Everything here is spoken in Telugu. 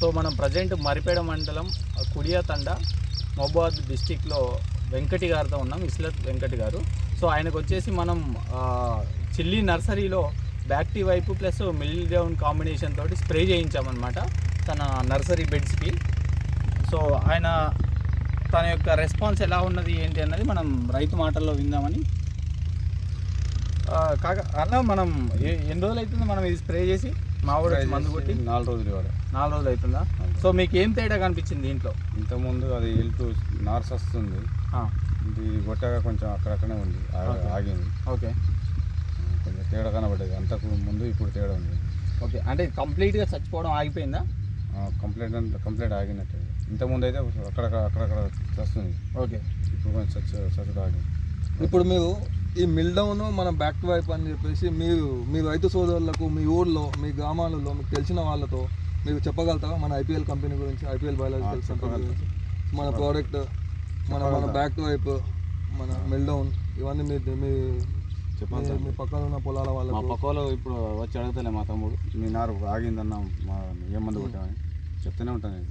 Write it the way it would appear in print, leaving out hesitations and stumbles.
సో మనం ప్రజెంట్ మరిపేడ మండలం కుడియా తండ మహబూబాద్ డిస్టిక్లో వెంకటి గారితో ఉన్నాం, ఇస్లత్ వెంకటి గారు. సో ఆయనకు వచ్చేసి మనం చిల్లీ నర్సరీలో బ్యాక్టీ వైపు ప్లస్ మిల్ డౌన్ కాంబినేషన్ తోటి స్ప్రే చేయించామన్నమాట తన నర్సరీ బెడ్స్కి. సో ఆయన తన యొక్క రెస్పాన్స్ ఎలా ఉన్నది ఏంటి అన్నది మనం రైతు మాటల్లో విందామని. అన్న మనం ఎన్ని రోజులు అవుతుంది మనం ఇది స్ప్రే చేసి మామిడి మందు కొట్టి? 4 రోజులు ఇవాళ. 4 రోజులు అవుతుందా? సో మీకు ఏం తేడా కనిపించింది దీంట్లో? ఇంతకుముందు అది ఇల్లు నార్స్ వస్తుంది, ఇది కొట్టగా కొంచెం అక్కడక్కడే ఉంది, ఆగింది. ఓకే, కొంచెం తేడా కనబడ్డది అంతకు ముందు, ఇప్పుడు తేడా ఉంది. ఓకే, అంటే కంప్లీట్గా చచ్చిపోవడం ఆగిపోయిందా? కంప్లీట్ ఆగినట్టు. ఇంతకుముందు అయితే అక్కడక్కడ వస్తుంది. ఓకే, ఇప్పుడు కొంచెం చచ్చుడు ఆగింది. ఇప్పుడు మీరు ఈ మిల్డౌన్ మన బ్యాక్ వైప్ అని చెప్పేసి మీ రైతు సోదరులకు మీ ఊళ్ళో మీ గ్రామాలలో మీకు తెలిసిన వాళ్ళతో మీరు చెప్పగలుగుతారా మన ఐపీఎల్ కంపెనీ గురించి, ఐపీఎల్ బయాలజికల్ సెంటర్ గురించి, మన ప్రోడక్ట్, మన బ్యాక్ వైప్, మన మిల్డౌన్, ఇవన్నీ చెప్పండి. మీ పక్కన ఉన్న పొలాల వాళ్ళ పక్కలో ఇప్పుడు వచ్చి అడుగుతలే మా తమ్ముడు, మీ నారు ఆగిందన్నా ఏం మందు కొట్టామని చెప్తూనే ఉంటాను.